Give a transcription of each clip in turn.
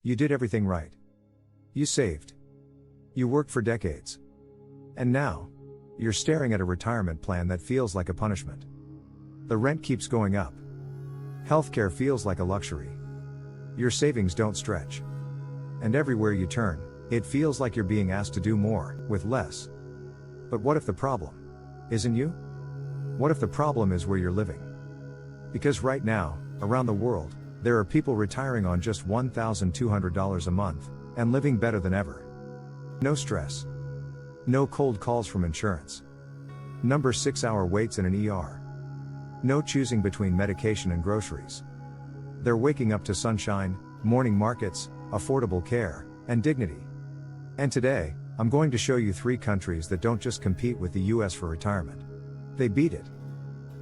You did everything right. You saved. You worked for decades. And now, you're staring at a retirement plan that feels like a punishment. The rent keeps going up. Healthcare feels like a luxury. Your savings don't stretch. And everywhere you turn, it feels like you're being asked to do more, with less. But what if the problem isn't you? What if the problem is where you're living? Because right now, around the world, there are people retiring on just $1,200 a month, and living better than ever. No stress. No cold calls from insurance. Number 6-hour waits in an ER. No choosing between medication and groceries. They're waking up to sunshine, morning markets, affordable care, and dignity. And today, I'm going to show you 3 countries that don't just compete with the US for retirement. They beat it.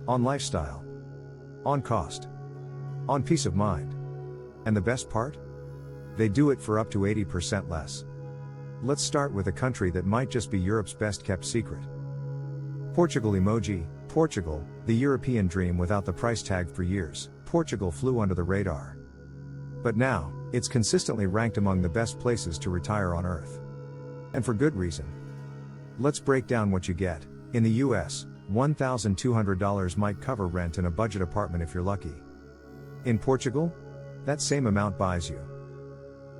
On lifestyle. On cost. On peace of mind. And the best part? They do it for up to 80% less. Let's start with a country that might just be Europe's best kept secret. Portugal emoji. Portugal, the European dream without the price tag. For years, Portugal flew under the radar. But now, it's consistently ranked among the best places to retire on Earth. And for good reason. Let's break down what you get. In the US, $1,200 might cover rent in a budget apartment if you're lucky. In Portugal, that same amount buys you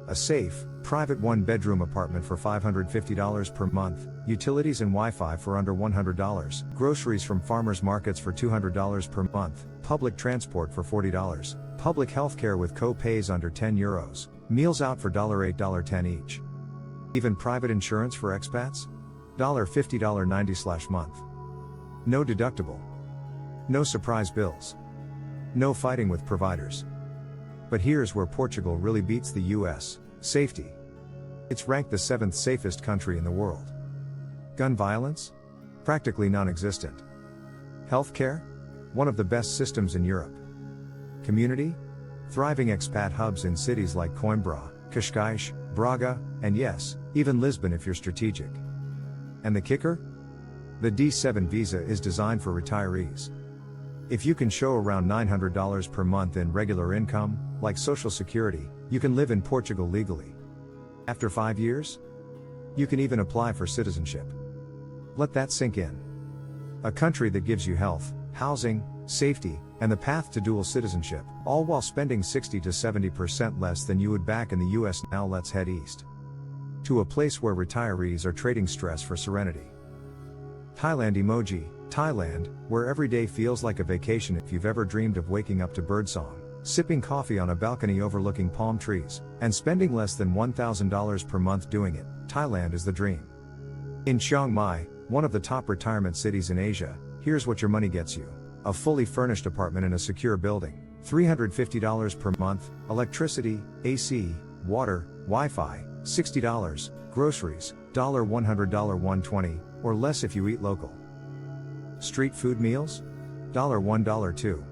a safe, private 1-bedroom apartment for $550 per month, utilities and Wi-Fi for under $100, groceries from farmers markets for $200 per month, public transport for $40, public healthcare with co-pays under €10, meals out for $8, $10 each. Even private insurance for expats? $50, $90/month. No deductible. No surprise bills. No fighting with providers. But here's where Portugal really beats the US. Safety. It's ranked the 7th safest country in the world. Gun violence? Practically non-existent. Healthcare? One of the best systems in Europe. Community? Thriving expat hubs in cities like Coimbra, Cascais, Braga, and yes, even Lisbon if you're strategic. And the kicker? The D7 visa is designed for retirees. If you can show around $900 per month in regular income, like Social Security, you can live in Portugal legally. After 5 years? You can even apply for citizenship. Let that sink in. A country that gives you health, housing, safety, and the path to dual citizenship, all while spending 60 to 70% less than you would back in the US. Now let's head east. To a place where retirees are trading stress for serenity. Thailand emoji. Thailand, where every day feels like a vacation. If you've ever dreamed of waking up to birdsong, sipping coffee on a balcony overlooking palm trees, and spending less than $1,000 per month doing it, Thailand is the dream. In Chiang Mai, one of the top retirement cities in Asia, here's what your money gets you. A fully furnished apartment in a secure building, $350 per month, electricity, AC, water, Wi-Fi, $60, groceries, $100, $120, or less if you eat local. Street food meals? $1, $2.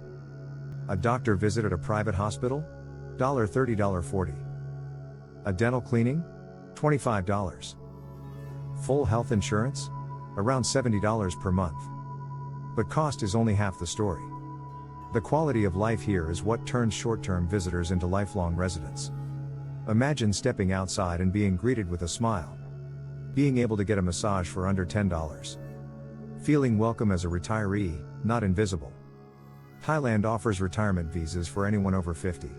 A doctor visit at a private hospital? $30, $40. A dental cleaning? $25. Full health insurance? Around $70 per month. But cost is only half the story. The quality of life here is what turns short-term visitors into lifelong residents. Imagine stepping outside and being greeted with a smile. Being able to get a massage for under $10. Feeling welcome as a retiree, not invisible. Thailand offers retirement visas for anyone over 50.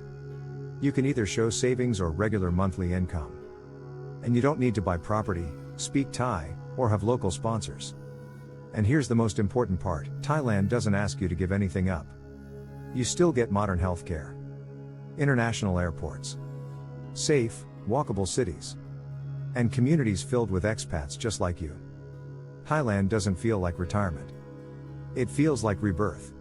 You can either show savings or regular monthly income. And you don't need to buy property, speak Thai, or have local sponsors. And here's the most important part, Thailand doesn't ask you to give anything up. You still get modern healthcare. International airports. Safe, walkable cities. And communities filled with expats just like you. Thailand doesn't feel like retirement. It feels like rebirth.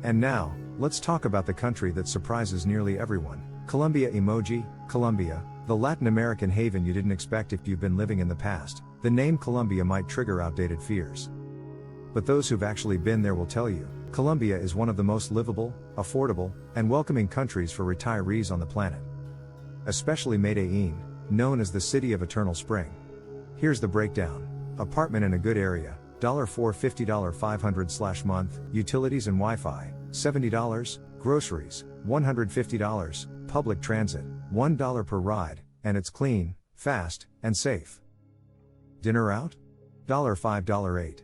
And now, let's talk about the country that surprises nearly everyone. Colombia emoji. Colombia, the Latin American haven you didn't expect. If you've been living in the past, the name Colombia might trigger outdated fears. But those who've actually been there will tell you, Colombia is one of the most livable, affordable, and welcoming countries for retirees on the planet. Especially Medellin, known as the city of eternal spring. Here's the breakdown. Apartment in a good area, $450, $500/month, utilities and Wi-Fi, $70, groceries, $150, public transit, $1 per ride, and it's clean, fast, and safe. Dinner out? $5, $8.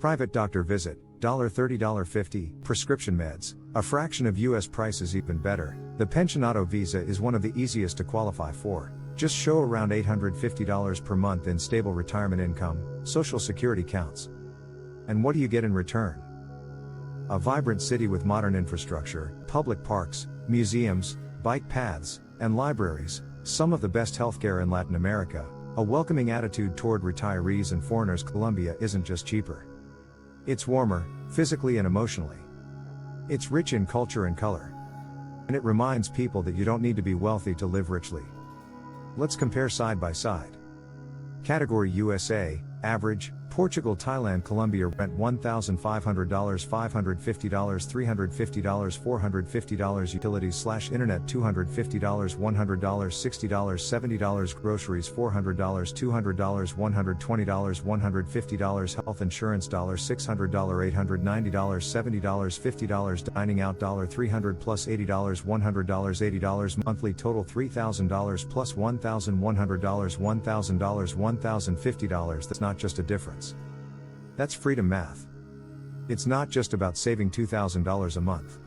Private doctor visit, $30, $50. Prescription meds, a fraction of US prices, even better. The Pensionado visa is one of the easiest to qualify for. Just show around $850 per month in stable retirement income. Social Security counts. And what do you get in return? A vibrant city with modern infrastructure, public parks, museums, bike paths, and libraries, some of the best healthcare in Latin America, a welcoming attitude toward retirees and foreigners. Colombia isn't just cheaper. It's warmer, physically and emotionally. It's rich in culture and color. And it reminds people that you don't need to be wealthy to live richly. Let's compare side by side. Category USA, average, Portugal, Thailand, Colombia. Rent $1,500, $550, $350, $450. Utilities/internet $250, $100, $60, $70. Groceries $400, $200, $120, $150. Health insurance $600, $890, $70, $50. Dining out $300 plus $80, $100, $80. Monthly total $3,000 plus $1,100, $1,000, $1,050. That's not just a difference. That's freedom math. It's not just about saving $2,000 a month.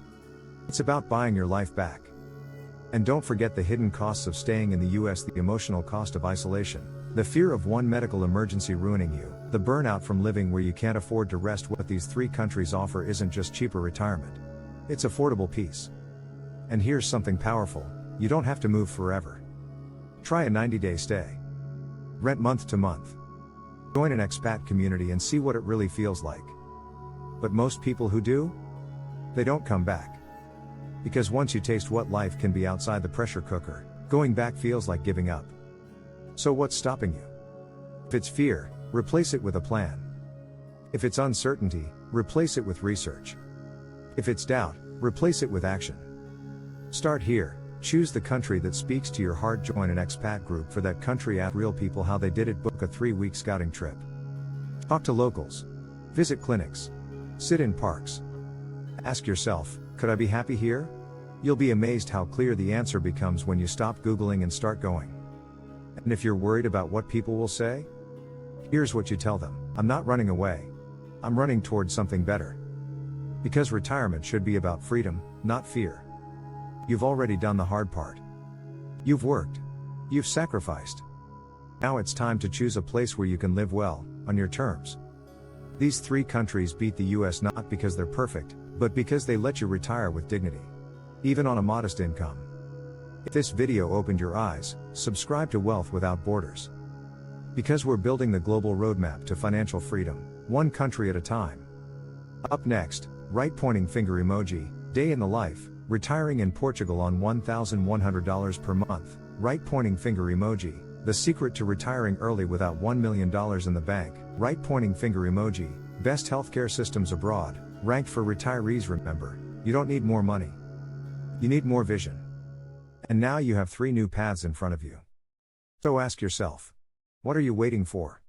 It's about buying your life back. And don't forget the hidden costs of staying in the US, the emotional cost of isolation, the fear of one medical emergency ruining you, the burnout from living where you can't afford to rest. What these three countries offer isn't just cheaper retirement. It's affordable peace. And here's something powerful: you don't have to move forever. Try a 90-day stay. Rent month to month. Join an expat community and see what it really feels like. But most people who do, they don't come back. Because once you taste what life can be outside the pressure cooker, going back feels like giving up. So what's stopping you? If it's fear, replace it with a plan. If it's uncertainty, replace it with research. If it's doubt, replace it with action. Start here. Choose the country that speaks to your heart. Join an expat group for that country. At Real People How They Did It. Book a 3-week scouting trip. Talk to locals. Visit clinics. Sit in parks. Ask yourself, could I be happy here? You'll be amazed how clear the answer becomes when you stop Googling and start going. And if you're worried about what people will say, here's what you tell them: I'm not running away. I'm running towards something better. Because retirement should be about freedom, not fear. You've already done the hard part. You've worked. You've sacrificed. Now it's time to choose a place where you can live well, on your terms. These three countries beat the US not because they're perfect, but because they let you retire with dignity. Even on a modest income. If this video opened your eyes, subscribe to Wealth Without Borders. Because we're building the global roadmap to financial freedom, one country at a time. Up next, right pointing finger emoji, day in the life. Retiring in Portugal on $1,100 per month, right pointing finger emoji, the secret to retiring early without $1 million in the bank, right pointing finger emoji, best healthcare systems abroad, ranked for retirees. Remember, you don't need more money. You need more vision. And now you have 3 new paths in front of you. So ask yourself, what are you waiting for?